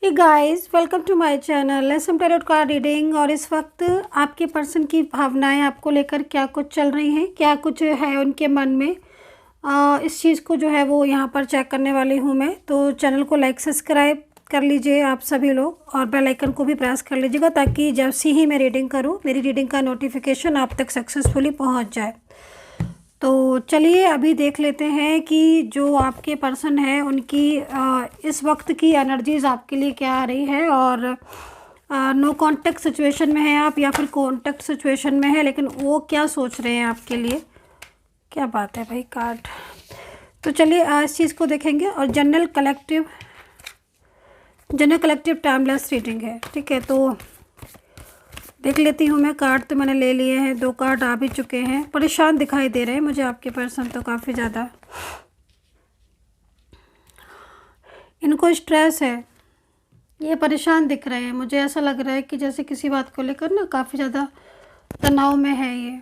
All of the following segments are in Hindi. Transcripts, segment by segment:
Hey guys, welcome to my channel SM tarot card reading. और इस वक्त आपके पर्सन की भावनाएं आपको लेकर क्या कुछ चल रही हैं, क्या कुछ है उनके मन में, इस चीज़ को जो है वो यहाँ पर चेक करने वाली हूँ मैं। तो चैनल को लाइक सब्सक्राइब कर लीजिए आप सभी लोग, और बेल आइकन को भी प्रेस कर लीजिएगा ताकि जब से ही मैं रीडिंग करूँ मेरी रीडिंग का नोटिफिकेशन आप तक सक्सेसफुली पहुँच जाए। तो चलिए अभी देख लेते हैं कि जो आपके पर्सन है उनकी इस वक्त की एनर्जीज आपके लिए क्या आ रही है। और नो कांटेक्ट सिचुएशन में है आप या फिर कांटेक्ट सिचुएशन में है, लेकिन वो क्या सोच रहे हैं आपके लिए। क्या बात है भाई कार्ड। तो चलिए इस चीज़ को देखेंगे। और जनरल कलेक्टिव टाइमलेस रीडिंग है, ठीक है। तो देख लेती हूँ मैं। कार्ड तो मैंने ले लिए हैं, 2 कार्ड आ भी चुके हैं। परेशान दिखाई दे रहे हैं मुझे आपके पर्सन, तो काफ़ी ज़्यादा इनको स्ट्रेस है, ये परेशान दिख रहे हैं। मुझे ऐसा लग रहा है कि जैसे किसी बात को लेकर ना काफ़ी ज़्यादा तनाव में है ये।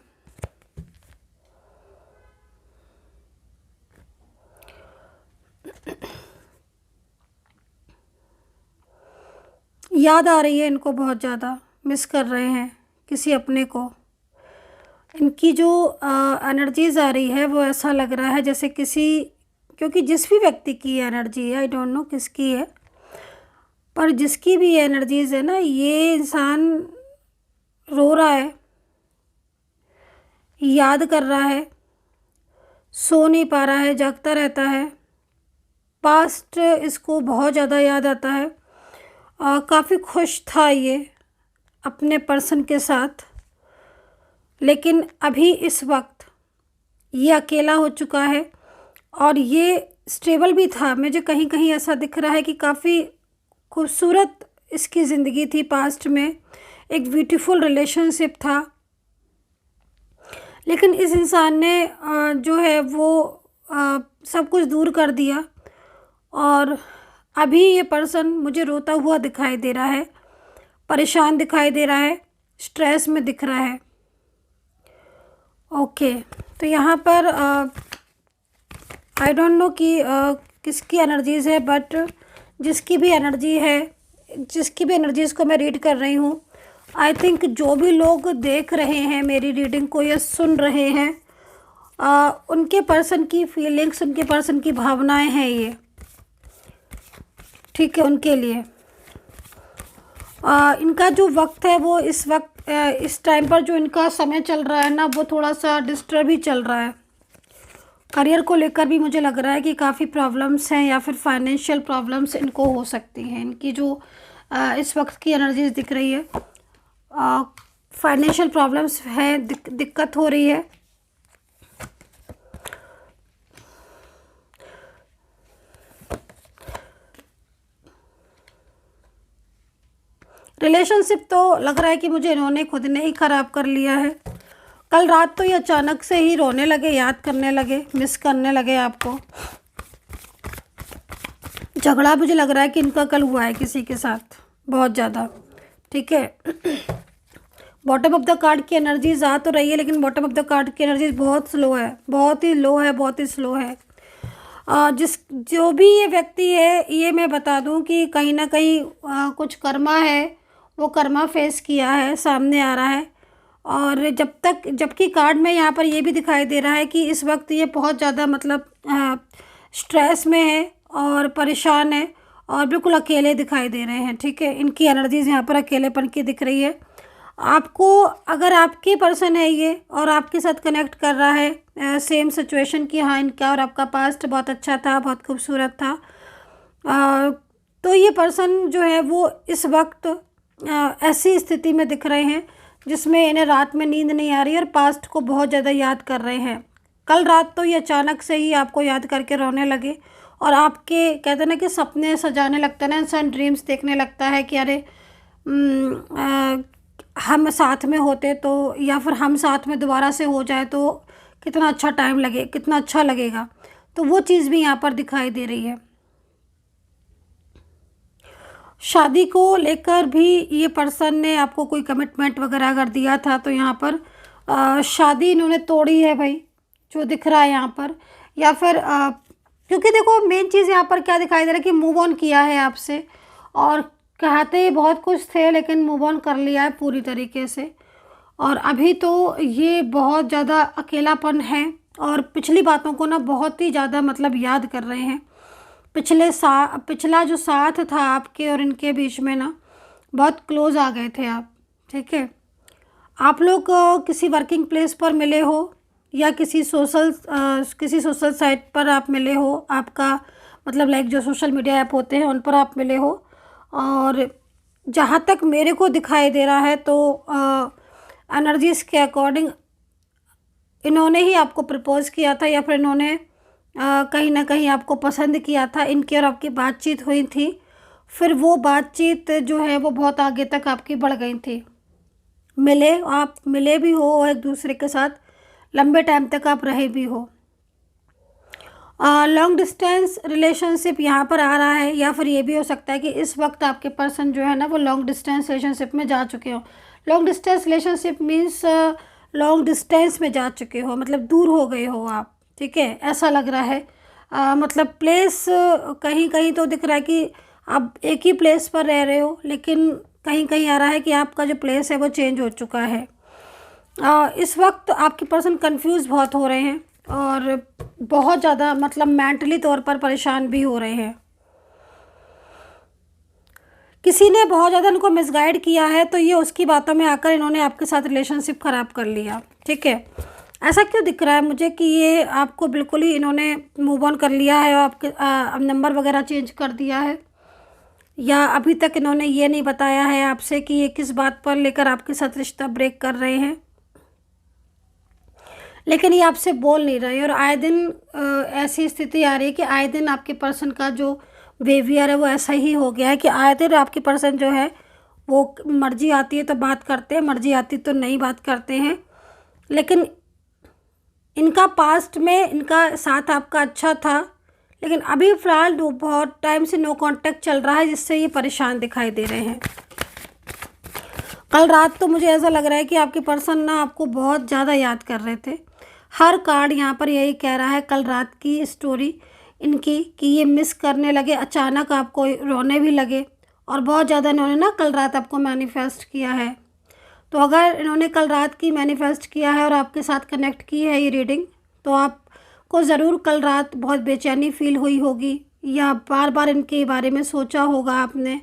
याद आ रही है इनको, बहुत ज़्यादा मिस कर रहे हैं किसी अपने को। इनकी जो एनर्जीज आ रही है वो ऐसा लग रहा है जैसे किसी, क्योंकि जिस भी व्यक्ति की एनर्जी है, आई डोंट नो किसकी है, पर जिसकी भी एनर्जीज है ना, ये इंसान रो रहा है, याद कर रहा है, सो नहीं पा रहा है, जागता रहता है। पास्ट इसको बहुत ज़्यादा याद आता है। काफ़ी खुश था ये अपने पर्सन के साथ, लेकिन अभी इस वक्त ये अकेला हो चुका है। और ये स्टेबल भी था, मुझे कहीं कहीं ऐसा दिख रहा है कि काफ़ी खूबसूरत इसकी ज़िंदगी थी पास्ट में, एक ब्यूटीफुल रिलेशनशिप था। लेकिन इस इंसान ने जो है वो सब कुछ दूर कर दिया। और अभी ये पर्सन मुझे रोता हुआ दिखाई दे रहा है, परेशान दिखाई दे रहा है, स्ट्रेस में दिख रहा है। ओके, तो यहाँ पर आई डोंट नो कि किसकी एनर्जीज़ है, बट जिसकी भी एनर्जी है, जिसकी भी एनर्जीज़ को मैं रीड कर रही हूँ, आई थिंक जो भी लोग देख रहे हैं मेरी रीडिंग को या सुन रहे हैं, उनके पर्सन की फीलिंग्स, उनके पर्सन की भावनाएं हैं ये, ठीक है। उनके लिए इनका जो वक्त है वो इस वक्त इस टाइम पर जो इनका समय चल रहा है ना, वो थोड़ा सा डिस्टर्ब ही चल रहा है। करियर को लेकर भी मुझे लग रहा है कि काफ़ी प्रॉब्लम्स हैं, या फिर फाइनेंशियल प्रॉब्लम्स इनको हो सकती हैं। इनकी जो इस वक्त की एनर्जीज दिख रही है, फाइनेंशियल प्रॉब्लम्स है, दिक्कत हो रही है। रिलेशनशिप तो लग रहा है कि मुझे इन्होंने खुद ने ही ख़राब कर लिया है। कल रात तो ये अचानक से ही रोने लगे, याद करने लगे, मिस करने लगे आपको। झगड़ा मुझे लग रहा है कि इनका कल हुआ है किसी के साथ, बहुत ज़्यादा, ठीक है। बॉटम ऑफ द कार्ड की एनर्जीज आ तो रही है, लेकिन बॉटम ऑफ द कार्ड की एनर्जीज बहुत स्लो है, बहुत ही लो है, बहुत ही स्लो है। जो भी ये व्यक्ति है, ये मैं बता दूं कि कहीं ना कहीं कुछ कर्मा है, वो कर्मा फेस किया है, सामने आ रहा है। और जबकि कार्ड में यहाँ पर ये भी दिखाई दे रहा है कि इस वक्त ये बहुत ज़्यादा मतलब स्ट्रेस में है और परेशान है, और बिल्कुल अकेले दिखाई दे रहे हैं, ठीक है। इनकी एनर्जीज यहाँ पर अकेलेपन की दिख रही है। आपको, अगर आपकी पर्सन है ये और आपके साथ कनेक्ट कर रहा है सेम सिचुएशन की, हाँ इनका और आपका पास्ट बहुत अच्छा था, बहुत खूबसूरत था, तो ये पर्सन जो है वो इस वक्त ऐसी स्थिति में दिख रहे हैं जिसमें इन्हें रात में नींद नहीं आ रही है और पास्ट को बहुत ज़्यादा याद कर रहे हैं। कल रात तो ये अचानक से ही आपको याद करके रोने लगे, और आपके कहते हैं ना कि सपने सजाने लगता है ना इंसान, ड्रीम्स देखने लगता है कि अरे हम साथ में होते तो, या फिर हम साथ में दोबारा से हो जाए तो कितना अच्छा टाइम लगे, कितना अच्छा लगेगा। तो वो चीज़ भी यहाँ पर दिखाई दे रही है। शादी को लेकर भी ये पर्सन ने आपको कोई कमिटमेंट वगैरह अगर दिया था, तो यहाँ पर शादी इन्होंने तोड़ी है भाई, जो दिख रहा है यहाँ पर। या फिर क्योंकि देखो मेन चीज़ यहाँ पर क्या दिखाई दे रहा है कि मूव ऑन किया है आपसे, और कहते ही बहुत कुछ थे लेकिन मूव ऑन कर लिया है पूरी तरीके से। और अभी तो ये बहुत ज़्यादा अकेलापन है और पिछली बातों को ना बहुत ही ज़्यादा मतलब याद कर रहे हैं। पिछला जो साथ था आपके और इनके बीच में ना, बहुत क्लोज आ गए थे आप, ठीक है। आप लोग किसी वर्किंग प्लेस पर मिले हो या किसी सोशल साइट पर आप मिले हो, आपका मतलब लाइक जो सोशल मीडिया ऐप होते हैं उन पर आप मिले हो। और जहाँ तक मेरे को दिखाई दे रहा है तो एनर्जीज़ के अकॉर्डिंग इन्होंने ही आपको प्रपोज़ किया था या फिर इन्होंने कहीं ना कहीं आपको पसंद किया था। इनकी और आपकी बातचीत हुई थी, फिर वो बातचीत जो है वो बहुत आगे तक आपकी बढ़ गई थी। आप मिले भी हो और एक दूसरे के साथ लंबे टाइम तक आप रहे भी हो। लॉन्ग डिस्टेंस रिलेशनशिप यहाँ पर आ रहा है, या फिर ये भी हो सकता है कि इस वक्त आपके पर्सन जो है ना वो लॉन्ग डिस्टेंस रिलेशनशिप में जा चुके हो। Long distance relationship means long distance में जा चुके हो, मतलब दूर हो गए हो आप, ठीक है, ऐसा लग रहा है। मतलब प्लेस कहीं कहीं तो दिख रहा है कि आप एक ही प्लेस पर रह रहे हो, लेकिन कहीं कहीं आ रहा है कि आपका जो प्लेस है वो चेंज हो चुका है। इस वक्त आपके पर्सन कंफ्यूज बहुत हो रहे हैं और बहुत ज़्यादा मतलब मेंटली तौर पर परेशान भी हो रहे हैं। किसी ने बहुत ज़्यादा इनको मिसगाइड किया है, तो ये उसकी बातों में आकर इन्होंने आपके साथ रिलेशनशिप ख़राब कर लिया, ठीक है। ऐसा क्यों दिख रहा है मुझे कि ये आपको बिल्कुल ही इन्होंने मूव ऑन कर लिया है और आपके नंबर वगैरह चेंज कर दिया है, या अभी तक इन्होंने ये नहीं बताया है आपसे कि ये किस बात पर लेकर आपके साथ रिश्ता ब्रेक कर रहे हैं, लेकिन ये आपसे बोल नहीं रहे। और आए दिन ऐसी स्थिति आ रही है कि आए दिन आपके पर्सन का जो बिहेवियर है वो ऐसा ही हो गया है कि आए दिन आपके पर्सन जो है वो मर्जी आती है तो बात करते हैं, मर्जी आती तो नहीं बात करते हैं। लेकिन इनका पास्ट में इनका साथ आपका अच्छा था, लेकिन अभी फ़िलहाल बहुत टाइम से नो कांटेक्ट चल रहा है, जिससे ये परेशान दिखाई दे रहे हैं। कल रात तो मुझे ऐसा लग रहा है कि आपके पर्सन ना आपको बहुत ज़्यादा याद कर रहे थे। हर कार्ड यहाँ पर यही कह रहा है, कल रात की स्टोरी इनकी, कि ये मिस करने लगे, अचानक आपको रोने भी लगे और बहुत ज़्यादा इन्होंने ना कल रात आपको मैनिफेस्ट किया है। तो अगर इन्होंने कल रात की मैनिफेस्ट किया है और आपके साथ कनेक्ट की है ये रीडिंग, तो आपको ज़रूर कल रात बहुत बेचैनी फील हुई होगी या बार बार इनके बारे में सोचा होगा आपने।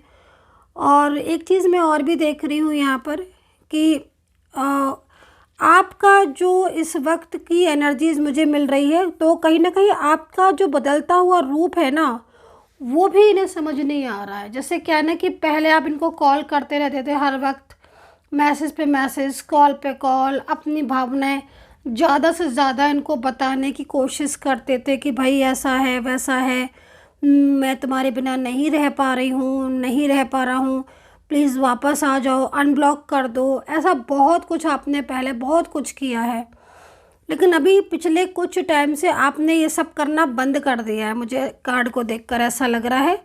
और एक चीज़ मैं और भी देख रही हूँ यहाँ पर कि आपका जो इस वक्त की एनर्जीज़ मुझे मिल रही है, तो कहीं ना कहीं आपका जो बदलता हुआ रूप है ना, वो भी इन्हें समझ नहीं आ रहा है। जैसे क्या है ना कि पहले आप इनको कॉल करते रहते थे हर वक्त, मैसेज पे मैसेज, कॉल पे कॉल, अपनी भावनाएं ज़्यादा से ज़्यादा इनको बताने की कोशिश करते थे कि भाई ऐसा है वैसा है, मैं तुम्हारे बिना नहीं रह पा रही हूँ, नहीं रह पा रहा हूँ, प्लीज़ वापस आ जाओ, अनब्लॉक कर दो। ऐसा बहुत कुछ आपने पहले बहुत कुछ किया है, लेकिन अभी पिछले कुछ टाइम से आपने ये सब करना बंद कर दिया है, मुझे कार्ड को देखकर ऐसा लग रहा है।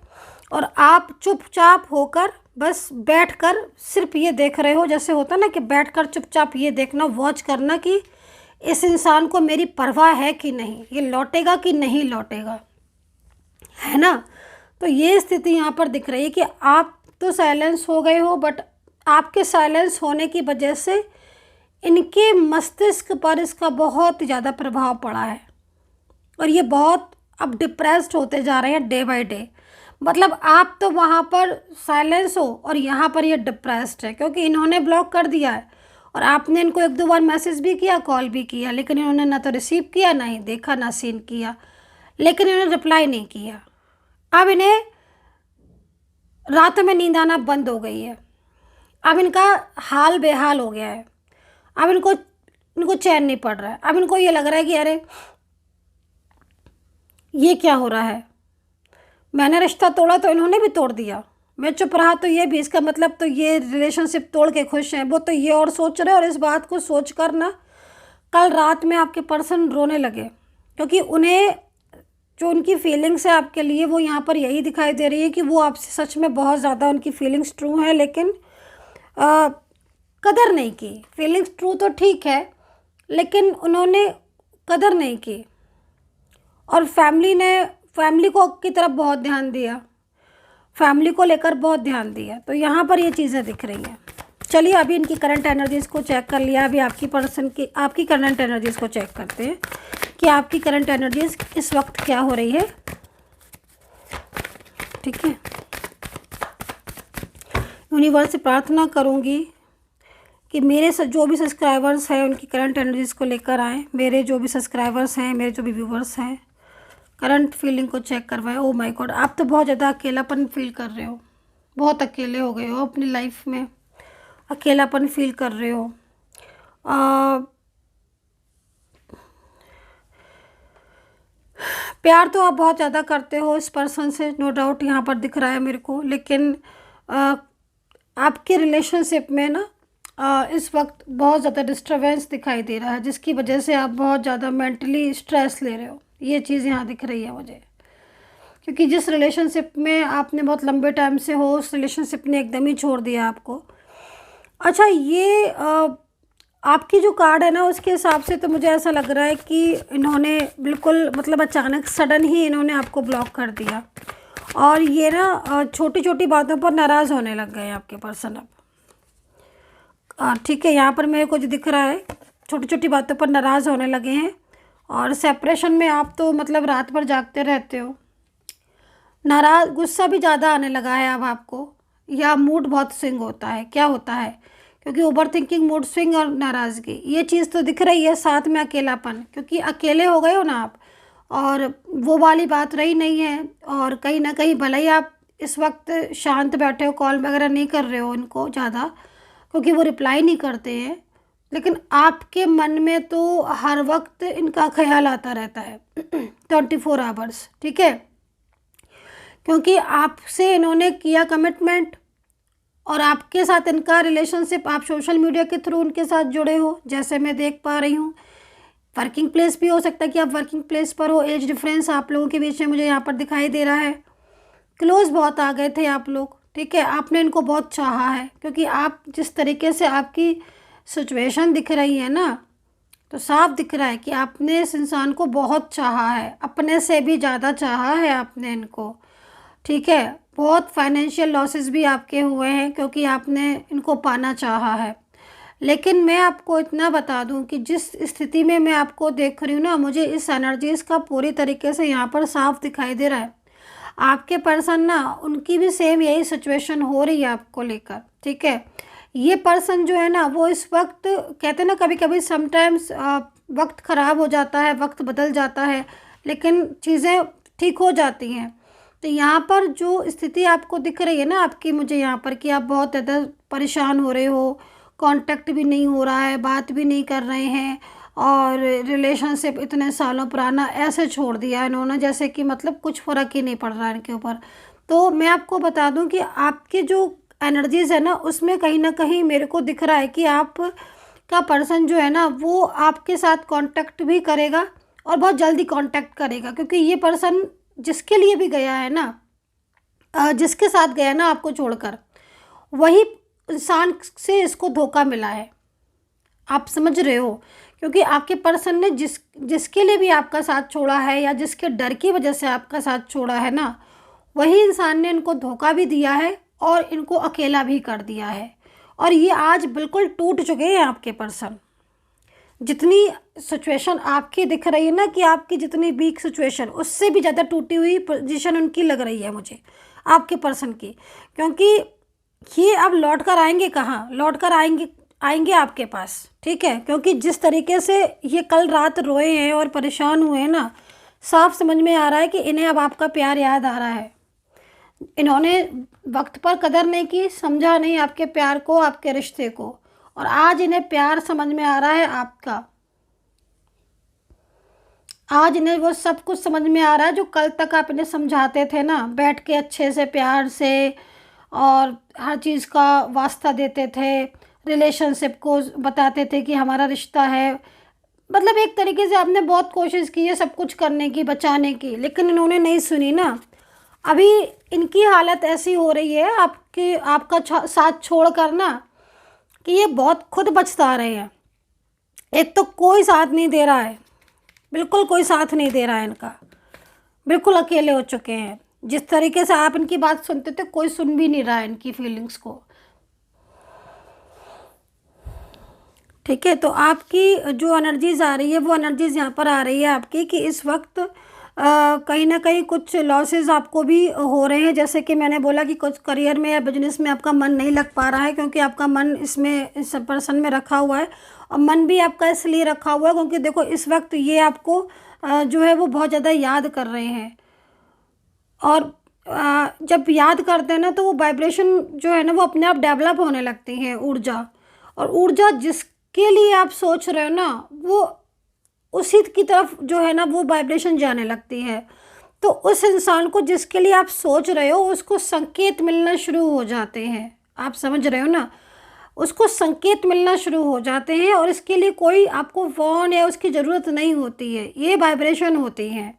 और आप चुपचाप होकर बस बैठकर सिर्फ ये देख रहे हो, जैसे होता ना कि बैठकर चुपचाप ये देखना, वॉच करना कि इस इंसान को मेरी परवाह है कि नहीं, ये लौटेगा कि नहीं लौटेगा, है ना। तो ये स्थिति यहाँ पर दिख रही है कि आप तो साइलेंस हो गए हो, बट आपके साइलेंस होने की वजह से इनके मस्तिष्क पर इसका बहुत ज़्यादा प्रभाव पड़ा है और ये बहुत अब डिप्रेस्ड होते जा रहे हैं डे बाय डे। मतलब आप तो वहाँ पर साइलेंस हो और यहाँ पर ये डिप्रेस्ड है, क्योंकि इन्होंने ब्लॉक कर दिया है और आपने इनको एक दो बार मैसेज भी किया, कॉल भी किया, लेकिन इन्होंने ना तो रिसीव किया, ना ही देखा, ना सीन किया, लेकिन इन्होंने रिप्लाई नहीं किया। अब इन्हें रातों में नींद आना बंद हो गई है, अब इनका हाल बेहाल हो गया है, अब इनको चैन नहीं पड़ रहा है। अब इनको ये लग रहा है कि अरे ये क्या हो रहा है, मैंने रिश्ता तोड़ा तो इन्होंने भी तोड़ दिया, मैं चुप रहा तो ये भी, इसका मतलब तो ये रिलेशनशिप तोड़ के खुश हैं। वो तो ये और सोच रहे हैं, और इस बात को सोच कर ना कल रात में आपके पर्सन रोने लगे, क्योंकि उन्हें जो उनकी फीलिंग्स है आपके लिए वो यहाँ पर यही दिखाई दे रही है कि वो आपसे सच में बहुत ज़्यादा उनकी फीलिंग्स ट्रू हैं, लेकिन कदर नहीं की। फीलिंग्स ट्रू तो ठीक है, लेकिन उन्होंने कदर नहीं की और फैमिली को की तरफ बहुत ध्यान दिया। फैमिली को लेकर बहुत ध्यान दिया, तो यहाँ पर ये चीज़ें दिख रही हैं। चलिए अभी इनकी करंट एनर्जीज़ को चेक कर लिया, अभी आपकी पर्सन की आपकी करंट एनर्जीज़ को चेक करते हैं कि आपकी करंट एनर्जीज़ इस वक्त क्या हो रही है। ठीक है, यूनिवर्स से प्रार्थना करूँगी कि मेरे जो भी सब्सक्राइबर्स हैं उनकी करंट एनर्जीज़ को लेकर आएँ। मेरे जो भी सब्सक्राइबर्स हैं, मेरे जो भी व्यूवर्स हैं, करंट फीलिंग को चेक करवाएं। ओ माय गॉड, आप तो बहुत ज़्यादा अकेलापन फील कर रहे हो, बहुत अकेले हो गए हो अपनी लाइफ में, अकेलापन फील कर रहे हो। प्यार तो आप बहुत ज़्यादा करते हो इस पर्सन से, नो डाउट यहाँ पर दिख रहा है मेरे को, लेकिन आपके रिलेशनशिप में ना इस वक्त बहुत ज़्यादा डिस्टर्बेंस दिखाई दे रहा है, जिसकी वजह से आप बहुत ज़्यादा मेंटली स्ट्रेस ले रहे हो। ये चीज़ यहाँ दिख रही है मुझे, क्योंकि जिस रिलेशनशिप में आपने बहुत लंबे टाइम से हो, उस रिलेशनशिप ने एकदम ही छोड़ दिया आपको। अच्छा, ये आपकी जो कार्ड है ना, उसके हिसाब से तो मुझे ऐसा लग रहा है कि इन्होंने बिल्कुल मतलब अचानक सडन ही इन्होंने आपको ब्लॉक कर दिया, और ये ना छोटी छोटी बातों पर नाराज़ होने लग गए आपके पर्सन अब। ठीक है, यहाँ पर मेरे को जो दिख रहा है, छोटी छोटी बातों पर नाराज़ होने लगे हैं, और सेपरेशन में आप तो मतलब रात भर जागते रहते हो। नाराज़, गुस्सा भी ज़्यादा आने लगा है अब आपको, या मूड बहुत स्विंग होता है, क्या होता है, क्योंकि ओवर थिंकिंग, मूड स्विंग और नाराज़गी, ये चीज़ तो दिख रही है। साथ में अकेलापन, क्योंकि अकेले हो गए हो ना आप, और वो वाली बात रही नहीं है। और कहीं ना कहीं भले ही आप इस वक्त शांत बैठे हो, कॉल वगैरह नहीं कर रहे हो इनको ज़्यादा, क्योंकि वो रिप्लाई नहीं करते हैं, लेकिन आपके मन में तो हर वक्त इनका ख्याल आता रहता है 24 आवर्स। ठीक है, क्योंकि आपसे इन्होंने किया कमिटमेंट, और आपके साथ इनका रिलेशनशिप, आप सोशल मीडिया के थ्रू उनके साथ जुड़े हो, जैसे मैं देख पा रही हूँ। वर्किंग प्लेस भी हो सकता है कि आप वर्किंग प्लेस पर हो। एज डिफरेंस आप लोगों के बीच में मुझे यहाँ पर दिखाई दे रहा है। क्लोज बहुत आ गए थे आप लोग। ठीक है, आपने इनको बहुत चाहा है, क्योंकि आप जिस तरीके से आपकी सिचुएशन दिख रही है ना, तो साफ दिख रहा है कि आपने इस इंसान को बहुत चाहा है, अपने से भी ज़्यादा चाहा है आपने इनको। ठीक है, बहुत फाइनेंशियल लॉसेस भी आपके हुए हैं, क्योंकि आपने इनको पाना चाहा है। लेकिन मैं आपको इतना बता दूं कि जिस स्थिति में मैं आपको देख रही हूँ ना, मुझे इस एनर्जीज़ का पूरी तरीके से यहाँ पर साफ दिखाई दे रहा है। आपके पर्सन ना, उनकी भी सेम यही सिचुएशन हो रही है आपको लेकर। ठीक है, ये पर्सन जो है ना, वो इस वक्त कहते हैं ना, कभी कभी समटाइम्स वक्त ख़राब हो जाता है, वक्त बदल जाता है, लेकिन चीज़ें ठीक हो जाती हैं। तो यहाँ पर जो स्थिति आपको दिख रही है ना आपकी, मुझे यहाँ पर कि आप बहुत ज़्यादा परेशान हो रहे हो, कांटेक्ट भी नहीं हो रहा है, बात भी नहीं कर रहे हैं, और रिलेशनशिप इतने सालों पुराना ऐसे छोड़ दिया इन्होंने, जैसे कि मतलब कुछ फ़र्क ही नहीं पड़ रहा है इनके ऊपर। तो मैं आपको बता दूं कि आपके जो एनर्जीज़ है ना, उसमें कहीं ना कहीं मेरे को दिख रहा है कि आप का पर्सन जो है ना, वो आपके साथ कांटेक्ट भी करेगा, और बहुत जल्दी कांटेक्ट करेगा, क्योंकि ये पर्सन जिसके लिए भी गया है ना, जिसके साथ गया ना आपको छोड़कर, वही इंसान से इसको धोखा मिला है। आप समझ रहे हो, क्योंकि आपके पर्सन ने जिसके लिए भी आपका साथ छोड़ा है, या जिसके डर की वजह से आपका साथ छोड़ा है ना, वही इंसान ने इनको धोखा भी दिया है, और इनको अकेला भी कर दिया है। और ये आज बिल्कुल टूट चुके हैं आपके पर्सन। जितनी सिचुएशन आपकी दिख रही है ना, कि आपकी जितनी वीक सिचुएशन, उससे भी ज़्यादा टूटी हुई पोजीशन उनकी लग रही है मुझे, आपके पर्सन की। क्योंकि ये अब लौट कर आएंगे कहाँ, लौट कर आएंगे आपके पास। ठीक है, क्योंकि जिस तरीके से ये कल रात रोए हैं और परेशान हुए हैं ना, साफ समझ में आ रहा है कि इन्हें अब आपका प्यार याद आ रहा है। इन्होंने वक्त पर कदर नहीं की, समझा नहीं आपके प्यार को, आपके रिश्ते को, और आज इन्हें प्यार समझ में आ रहा है आपका। आज इन्हें वो सब कुछ समझ में आ रहा है जो कल तक आप इन्हें समझाते थे ना, बैठ के अच्छे से प्यार से, और हर चीज़ का वास्ता देते थे, रिलेशनशिप को बताते थे कि हमारा रिश्ता है। मतलब एक तरीके से आपने बहुत कोशिश की है सब कुछ करने की, बचाने की, लेकिन इन्होंने नहीं सुनी ना। अभी इनकी हालत ऐसी हो रही है आपका साथ छोड़ कर ना, कि ये बहुत खुद पछता रहे हैं। एक तो कोई साथ नहीं दे रहा है, बिल्कुल कोई साथ नहीं दे रहा है इनका, बिल्कुल अकेले हो चुके हैं। जिस तरीके से आप इनकी बात सुनते थे, कोई सुन भी नहीं रहा है इनकी फीलिंग्स को। ठीक है, तो आपकी जो एनर्जीज आ रही है वो एनर्जीज यहाँ पर आ रही है आपकी कि इस वक्त कहीं ना कहीं कुछ लॉसेस आपको भी हो रहे हैं। जैसे कि मैंने बोला कि कुछ करियर में या बिजनेस में आपका मन नहीं लग पा रहा है, क्योंकि आपका मन इसमें, इस पर्सन में रखा हुआ है। और मन भी आपका इसलिए रखा हुआ है क्योंकि देखो इस वक्त ये आपको जो है वो बहुत ज़्यादा याद कर रहे हैं। और जब याद करते हैं ना तो वो वाइब्रेशन जो है ना वो अपने आप डेवलप होने लगती है, ऊर्जा। और ऊर्जा जिसके लिए आप सोच रहे हो ना, वो उसी की तरफ जो है ना वो वाइब्रेशन जाने लगती है। तो उस इंसान को जिसके लिए आप सोच रहे हो उसको संकेत मिलना शुरू हो जाते हैं। आप समझ रहे हो ना, उसको संकेत मिलना शुरू हो जाते हैं। और इसके लिए कोई आपको फ़ोन या उसकी ज़रूरत नहीं होती है, ये वाइब्रेशन होती है।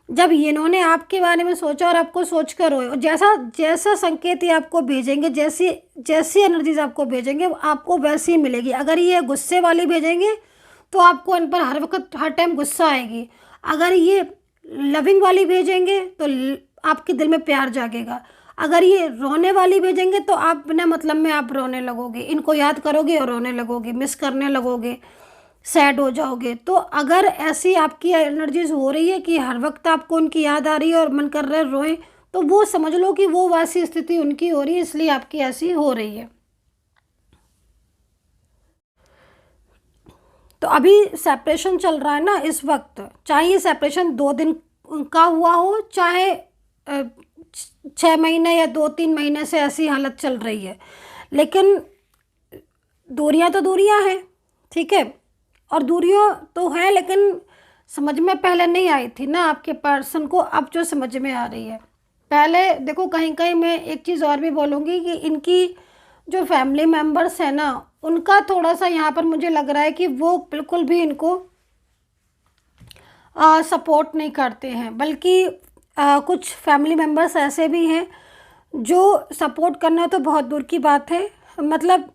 जब इन्होंने आपके बारे में सोचा और आपको सोच कर रोए, और जैसा जैसा संकेत ये आपको भेजेंगे, जैसी जैसी एनर्जीज आपको भेजेंगे आपको वैसी ही मिलेगी। अगर ये गुस्से वाली भेजेंगे तो आपको इन पर हर वक्त हर टाइम गुस्सा आएगी। अगर ये लविंग वाली भेजेंगे तो आपके दिल में प्यार जागेगा। अगर ये रोने वाली भेजेंगे तो आप बिना मतलब में आप रोने लगोगे, इनको याद करोगे और रोने लगोगे, मिस करने लगोगे, सैड हो जाओगे। तो अगर ऐसी आपकी एनर्जीज हो रही है कि हर वक्त आपको उनकी याद आ रही है और मन कर रहा है रोए, तो वो समझ लो कि वो वैसी स्थिति उनकी हो रही है, इसलिए आपकी ऐसी हो रही है। तो अभी सेपरेशन चल रहा है ना इस वक्त, चाहे ये सेपरेशन 2 दिन का हुआ हो, चाहे 6 महीने या 2-3 महीने से ऐसी हालत चल रही है, लेकिन दूरियां तो दूरियां हैं। ठीक है, और दूरियां तो है, लेकिन समझ में पहले नहीं आई थी ना आपके पर्सन को, अब जो समझ में आ रही है। पहले देखो, कहीं कहीं मैं एक चीज़ और भी बोलूँगी कि इनकी जो फैमिली मेम्बर्स है ना, उनका थोड़ा सा यहाँ पर मुझे लग रहा है कि वो बिल्कुल भी इनको सपोर्ट नहीं करते हैं। बल्कि कुछ फैमिली मेम्बर्स ऐसे भी हैं जो सपोर्ट करना तो बहुत दूर की बात है, मतलब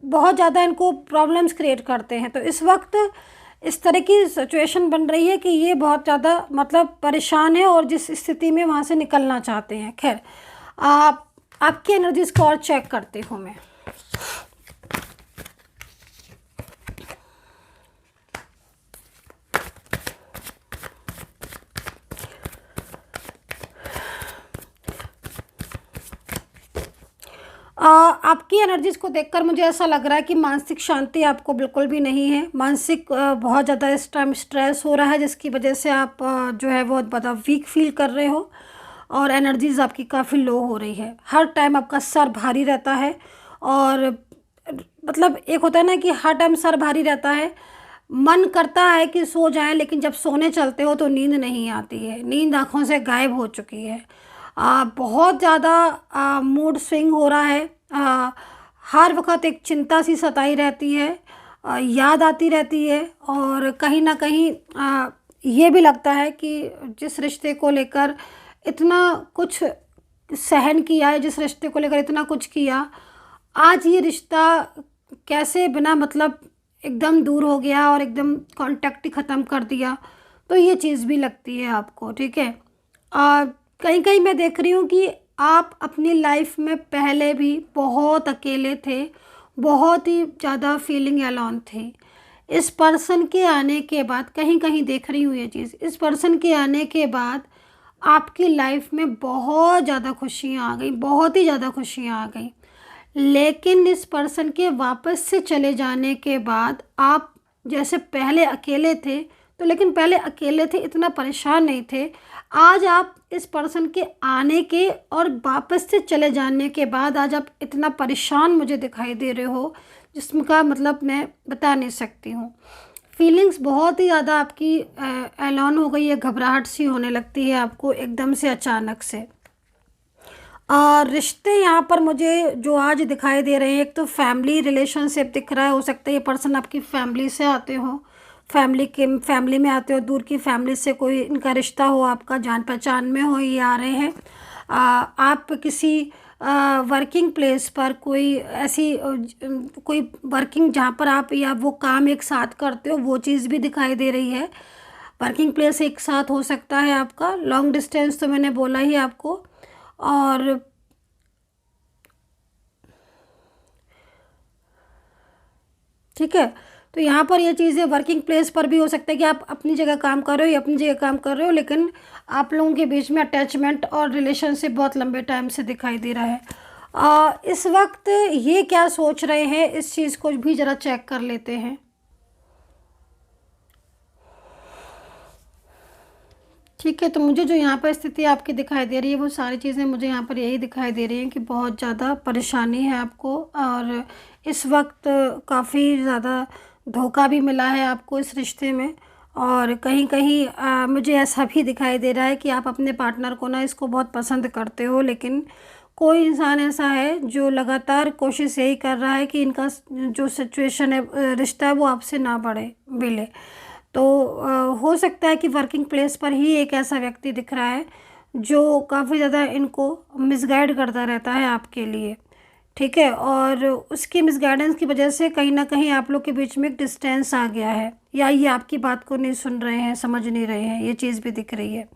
बहुत ज़्यादा इनको प्रॉब्लम्स क्रिएट करते हैं। तो इस वक्त इस तरह की सिचुएशन बन रही है कि ये बहुत ज़्यादा मतलब परेशान है और जिस स्थिति में वहाँ से निकलना चाहते हैं। खैर, आपकी एनर्जीज को और चेक करती हूँ मैं। आपकी एनर्जीज को देखकर मुझे ऐसा लग रहा है कि मानसिक शांति आपको बिल्कुल भी नहीं है। मानसिक बहुत ज़्यादा इस टाइम स्ट्रेस हो रहा है, जिसकी वजह से आप जो है बहुत ज़्यादा वीक फील कर रहे हो और एनर्जीज आपकी काफ़ी लो हो रही है। हर टाइम आपका सर भारी रहता है, और मतलब एक होता है ना कि हर टाइम सर भारी रहता है, मन करता है कि सो जाए, लेकिन जब सोने चलते हो तो नींद नहीं आती है, नींद आँखों से गायब हो चुकी है। बहुत ज़्यादा मूड स्विंग हो रहा है। हर वक्त एक चिंता सी सताई रहती है, याद आती रहती है, और कहीं ना कहीं ये भी लगता है कि जिस रिश्ते को लेकर इतना कुछ सहन किया है, जिस रिश्ते को लेकर इतना कुछ किया, आज ये रिश्ता कैसे बिना मतलब एकदम दूर हो गया और एकदम कांटेक्ट ही ख़त्म कर दिया। तो ये चीज़ भी लगती है आपको। ठीक है, कहीं कहीं मैं देख रही हूँ कि आप अपनी लाइफ में पहले भी बहुत अकेले थे, बहुत ही ज़्यादा फीलिंग अलोन थे। इस पर्सन के आने के बाद, कहीं कहीं देख रही हूँ ये चीज़, इस पर्सन के आने के बाद आपकी लाइफ में बहुत ज़्यादा खुशियाँ आ गई, बहुत ही ज़्यादा खुशियाँ आ गई। लेकिन इस पर्सन के वापस से चले जाने के बाद आप जैसे पहले अकेले थे, तो लेकिन पहले अकेले थे, इतना परेशान नहीं थे। आज आप इस पर्सन के आने के और वापस से चले जाने के बाद आज आप इतना परेशान मुझे दिखाई दे रहे हो, जिसका मतलब मैं बता नहीं सकती हूँ। फीलिंग्स बहुत ही ज़्यादा आपकी एलोन हो गई है, घबराहट सी होने लगती है आपको एकदम से अचानक से। और रिश्ते यहाँ पर मुझे जो आज दिखाई दे रहे हैं, एक तो फैमिली रिलेशनशिप दिख रहा है। हो सकता है ये पर्सन आपकी फैमिली से आते हो, फैमिली में आते हो, दूर की फैमिली से कोई इनका रिश्ता हो, आपका जान पहचान में हो, ये आ रहे हैं। आप किसी वर्किंग प्लेस पर कोई ऐसी कोई वर्किंग जहाँ पर आप या वो काम एक साथ करते हो, वो चीज़ भी दिखाई दे रही है। वर्किंग प्लेस एक साथ हो सकता है आपका, लॉन्ग डिस्टेंस तो मैंने बोला ही आपको। और ठीक है, तो यहाँ पर ये चीज़ें वर्किंग प्लेस पर भी हो सकता है कि आप अपनी जगह काम कर रहे हो या अपनी जगह काम कर रहे हो, लेकिन आप लोगों के बीच में अटैचमेंट और रिलेशनशिप बहुत लंबे टाइम से दिखाई दे रहा है। इस वक्त ये क्या सोच रहे हैं, इस चीज़ को भी ज़रा चेक कर लेते हैं। ठीक है, तो मुझे जो यहाँ पर स्थिति आपकी दिखाई दे रही है वो सारी चीज़ें मुझे यहाँ पर यही दिखाई दे रही हैं कि बहुत ज़्यादा परेशानी है आपको, और इस वक्त काफ़ी ज़्यादा धोखा भी मिला है आपको इस रिश्ते में। और कहीं कहीं मुझे ऐसा भी दिखाई दे रहा है कि आप अपने पार्टनर को ना इसको बहुत पसंद करते हो, लेकिन कोई इंसान ऐसा है जो लगातार कोशिश यही कर रहा है कि इनका जो सिचुएशन है, रिश्ता है, वो आपसे ना बढ़े मिले। तो हो सकता है कि वर्किंग प्लेस पर ही एक ऐसा व्यक्ति दिख रहा है जो काफ़ी ज़्यादा इनको मिसगाइड करता रहता है आपके लिए। ठीक है, और उसकी मिसगाइडेंस की वजह से कहीं ना कहीं आप लोग के बीच में एक डिस्टेंस आ गया है, या ये आपकी बात को नहीं सुन रहे हैं, समझ नहीं रहे हैं, ये चीज़ भी दिख रही है।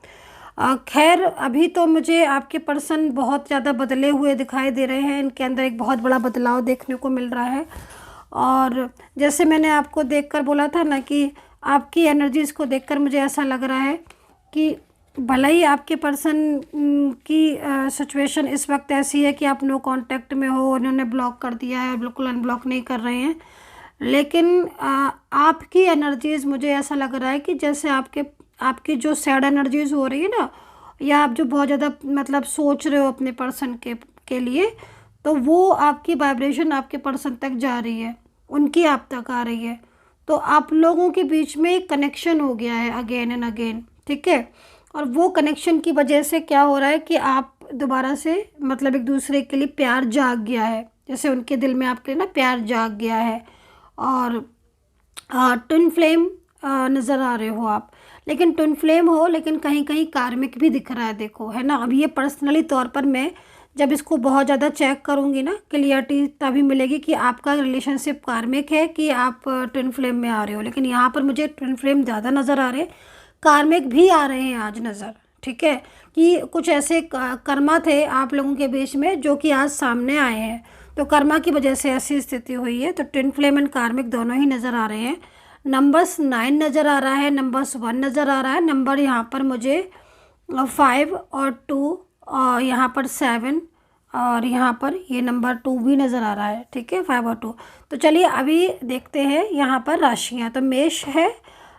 खैर, अभी तो मुझे आपके पर्सन बहुत ज़्यादा बदले हुए दिखाई दे रहे हैं, इनके अंदर एक बहुत बड़ा बदलाव देखने को मिल रहा है। और जैसे मैंने आपको देखकर बोला था ना कि आपकी एनर्जीज़ को देखकर मुझे ऐसा लग रहा है कि भले ही आपके पर्सन की सिचुएशन इस वक्त ऐसी है कि आप नो कांटेक्ट में हो, उन्होंने ब्लॉक कर दिया है, बिल्कुल अनब्लॉक नहीं कर रहे हैं, लेकिन आपकी एनर्जीज़ मुझे ऐसा लग रहा है कि जैसे आपकी जो सैड एनर्जीज़ हो रही है ना, या आप जो बहुत ज़्यादा मतलब सोच रहे हो अपने पर्सन के लिए, तो वो आपकी वाइब्रेशन आपके पर्सन तक जा रही है, उनकी आप तक आ रही है। तो आप लोगों के बीच में एक कनेक्शन हो गया है अगेन एंड अगेन। ठीक है, और वो कनेक्शन की वजह से क्या हो रहा है कि आप दोबारा से मतलब एक दूसरे के लिए प्यार जाग गया है, जैसे उनके दिल में आपके ना प्यार जाग गया है। और ट्विन फ्लेम नज़र आ रहे हो आप, लेकिन ट्विन फ्लेम हो, लेकिन कहीं कहीं कार्मिक भी दिख रहा है, देखो है ना। अब ये पर्सनली तौर पर मैं जब इसको बहुत ज़्यादा चेक करूँगी ना, क्लियरिटी तभी मिलेगी कि आपका रिलेशनशिप कार्मिक है कि आप ट्विन फ्लेम में आ रहे हो। लेकिन यहाँ पर मुझे ट्विन फ्लेम ज़्यादा नज़र आ रहे हैं, कार्मिक भी आ रहे हैं आज नज़र। ठीक है, कि कुछ ऐसे कर्मा थे आप लोगों के बीच में जो कि आज सामने आए हैं, तो कर्मा की वजह से ऐसी स्थिति हुई है। तो ट्विन फ्लेम एंड कार्मिक दोनों ही नज़र आ रहे हैं। नंबर्स 9 नज़र आ रहा है, नंबर्स 1 नज़र आ रहा है, नंबर यहाँ पर मुझे 5 और 2 और यहाँ पर 7 और यहाँ पर ये नंबर 2 भी नज़र आ रहा है। ठीक है, 5 और 2। तो चलिए अभी देखते हैं यहाँ पर राशियाँ। तो मेष है,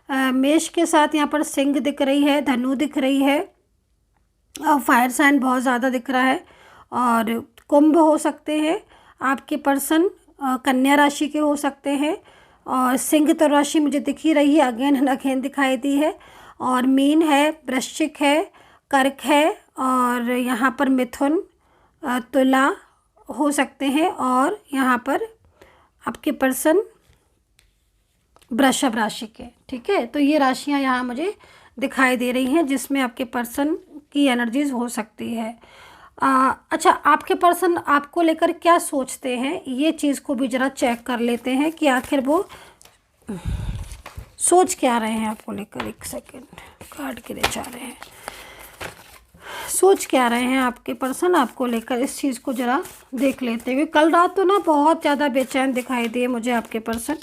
मेष के साथ यहाँ पर सिंह दिख रही है, धनु दिख रही है, और फायर साइन बहुत ज़्यादा दिख रहा है। और कुंभ हो सकते हैं आपके पर्सन, कन्या राशि के हो सकते हैं, और सिंह तो राशि मुझे दिख ही रही है, अगेन एंड अगेन दिखाई दी है। और मीन है, वृश्चिक है, कर्क है, और यहाँ पर मिथुन, तुला हो सकते हैं, और यहाँ पर आपके पर्सन वृषभ राशि के। ठीक है, तो ये राशियाँ यहाँ मुझे दिखाई दे रही हैं जिसमें आपके पर्सन की एनर्जीज हो सकती है। अच्छा, आपके पर्सन आपको लेकर क्या सोचते हैं, ये चीज़ को भी ज़रा चेक कर लेते हैं कि आखिर वो सोच क्या रहे हैं आपको लेकर। एक सेकेंड, कार्ड गिरे जा रहे हैं। सोच क्या रहे हैं आपके पर्सन आपको लेकर, इस चीज़ को ज़रा देख लेते हुए। कल रात तो ना बहुत ज़्यादा बेचैन दिखाई दिए मुझे आपके पर्सन,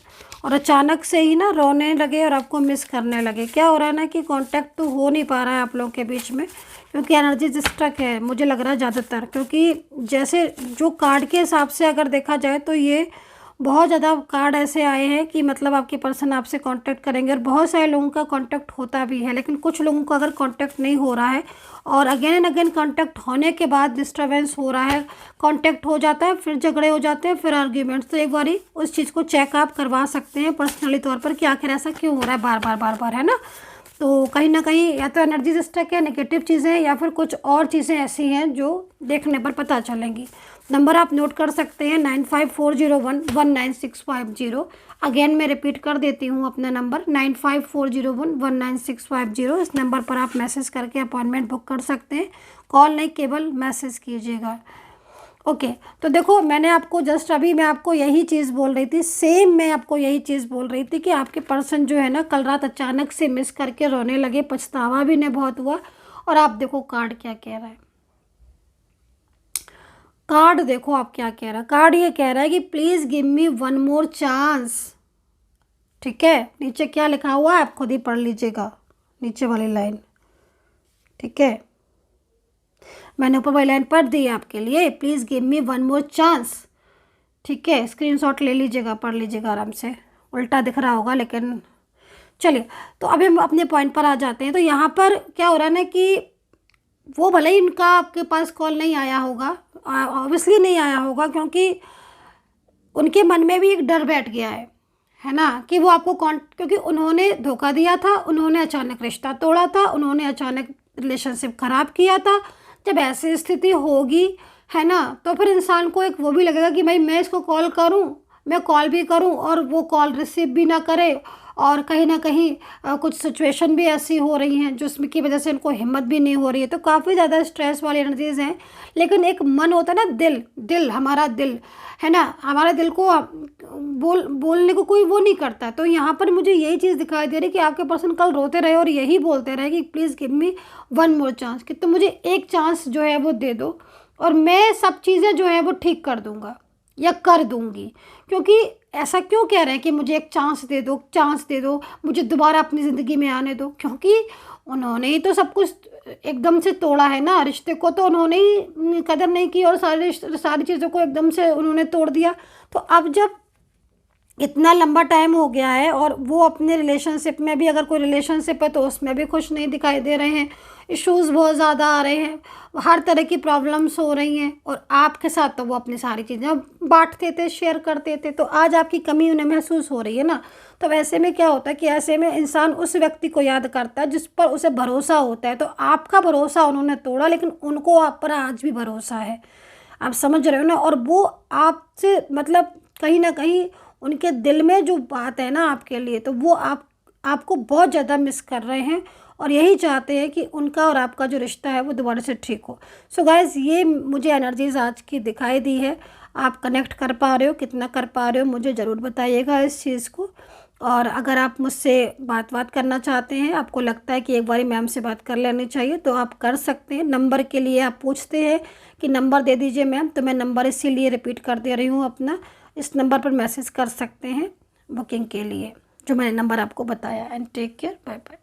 और अचानक से ही ना रोने लगे और आपको मिस करने लगे। क्या हो रहा है ना कि कांटेक्ट तो हो नहीं पा रहा है आप लोगों के बीच में, क्योंकि एनर्जी स्ट्रक है मुझे लग रहा है ज़्यादातर। क्योंकि जैसे जो कार्ड के हिसाब से अगर देखा जाए तो ये बहुत ज़्यादा कार्ड ऐसे आए हैं कि मतलब आपके पर्सन आपसे कांटेक्ट करेंगे, और बहुत सारे लोगों का कांटेक्ट होता भी है, लेकिन कुछ लोगों का अगर कांटेक्ट नहीं हो रहा है और अगेन एंड अगेन कांटेक्ट होने के बाद डिस्टर्बेंस हो रहा है, कांटेक्ट हो जाता है, फिर झगड़े हो जाते हैं, फिर आर्ग्यूमेंट्स, तो एक बारी उस चीज़ को चेक आप करवा सकते हैं पर्सनली तौर पर कि आखिर ऐसा क्यों हो रहा है बार बार, है ना। तो कहीं ना कहीं या तो एनर्जी स्टक है, नेगेटिव चीज़ें, या फिर कुछ और चीज़ें ऐसी हैं जो देखने पर पता चलेंगी। नंबर आप नोट कर सकते हैं 9540119650। अगेन मैं रिपीट कर देती हूँ अपना नंबर 9540119650। इस नंबर पर आप मैसेज करके अपॉइंटमेंट बुक कर सकते हैं, कॉल नहीं केवल मैसेज कीजिएगा। ओके। तो देखो, मैंने आपको जस्ट अभी मैं आपको यही चीज़ बोल रही थी, सेम मैं आपको यही चीज़ बोल रही थी कि आपके पर्सन जो है ना कल रात अचानक से मिस करके रोने लगे, पछतावा भी नहीं बहुत हुआ। और आप देखो कार्ड क्या कह रहा है, कार्ड देखो आप क्या कह रहा है। कार्ड ये कह रहा है कि please give me one more chance. ठीक है, नीचे क्या लिखा हुआ है आप खुद ही पढ़ लीजिएगा, नीचे वाली लाइन। ठीक है, मैंने ऊपर वाली लाइन पढ़ दी है आपके लिए, please give me one more chance. ठीक है, स्क्रीनशॉट ले लीजिएगा, पढ़ लीजिएगा आराम से, उल्टा दिख रहा होगा लेकिन चलिए। तो अभी हम अपने पॉइंट पर आ जाते हैं। तो यहाँ पर क्या हो रहा है ना कि वो भले ही उनका आपके पास कॉल नहीं आया होगा, ऑब्वियसली नहीं आया होगा, क्योंकि उनके मन में भी एक डर बैठ गया है ना, कि वो आपको क्योंकि उन्होंने धोखा दिया था, उन्होंने अचानक रिश्ता तोड़ा था, उन्होंने अचानक रिलेशनशिप ख़राब किया था। जब ऐसी स्थिति होगी है ना, तो फिर इंसान को एक वो भी लगेगा कि भाई मैं इसको कॉल करूं, मैं कॉल भी करूं और वो कॉल रिसीव भी ना करे, और कहीं ना कहीं कुछ सिचुएशन भी ऐसी हो रही हैं जिसमें की वजह से उनको हिम्मत भी नहीं हो रही है। तो काफ़ी ज़्यादा स्ट्रेस वाली एनर्जीज़ हैं। लेकिन एक मन होता है ना, दिल दिल हमारा दिल है ना, हमारे दिल को बोलने को कोई वो नहीं करता। तो यहाँ पर मुझे यही चीज़ दिखाई दे रही है कि आपके पर्सन कल रोते रहे और यही बोलते रहे कि please give me one more chance, कि तुम मुझे एक चांस जो है वो दे दो और मैं सब चीज़ें जो है वो ठीक कर दूँगा या कर दूँगी। क्योंकि ऐसा क्यों कह रहे हैं कि मुझे एक चांस दे दो, चांस दे दो, मुझे दोबारा अपनी ज़िंदगी में आने दो, क्योंकि उन्होंने ही तो सब कुछ एकदम से तोड़ा है ना, रिश्ते को तो उन्होंने ही कदर नहीं की और सारी चीज़ों को एकदम से उन्होंने तोड़ दिया। तो अब जब इतना लंबा टाइम हो गया है और वो अपने रिलेशनशिप में भी, अगर कोई रिलेशनशिप है तो उसमें भी खुश नहीं दिखाई दे रहे हैं, इश्यूज़ बहुत ज़्यादा आ रहे हैं, हर तरह की प्रॉब्लम्स हो रही हैं, और आपके साथ तो वो अपनी सारी चीज़ें बांटते थे, शेयर करते थे। तो आज आपकी कमी उन्हें महसूस हो रही है ना, तो वैसे में क्या होता है कि ऐसे में इंसान उस व्यक्ति को याद करता है जिस पर उसे भरोसा होता है। तो आपका भरोसा उन्होंने तोड़ा, लेकिन उनको आप पर आज भी भरोसा है, आप समझ रहे हो ना। और वो आपसे मतलब कहीं ना कहीं उनके दिल में जो बात है ना आपके लिए, तो वो आपको बहुत ज़्यादा मिस कर रहे हैं और यही चाहते हैं कि उनका और आपका जो रिश्ता है वो दोबारा से ठीक हो। सो गाइज़, ये मुझे एनर्जीज़ आज की दिखाई दी है। आप कनेक्ट कर पा रहे हो, कितना कर पा रहे हो मुझे ज़रूर बताइएगा इस चीज़ को। और अगर आप मुझसे बात करना चाहते हैं, आपको लगता है कि एक बारी मैम से बात कर लेनी चाहिए, तो आप कर सकते हैं। नंबर के लिए आप पूछते हैं कि नंबर दे दीजिए मैम, तो मैं नंबर इसीलिए रिपीट कर दे रही हूँ अपना। इस नंबर पर मैसेज कर सकते हैं बुकिंग के लिए, जो मैंने नंबर आपको बताया। And take care, bye bye.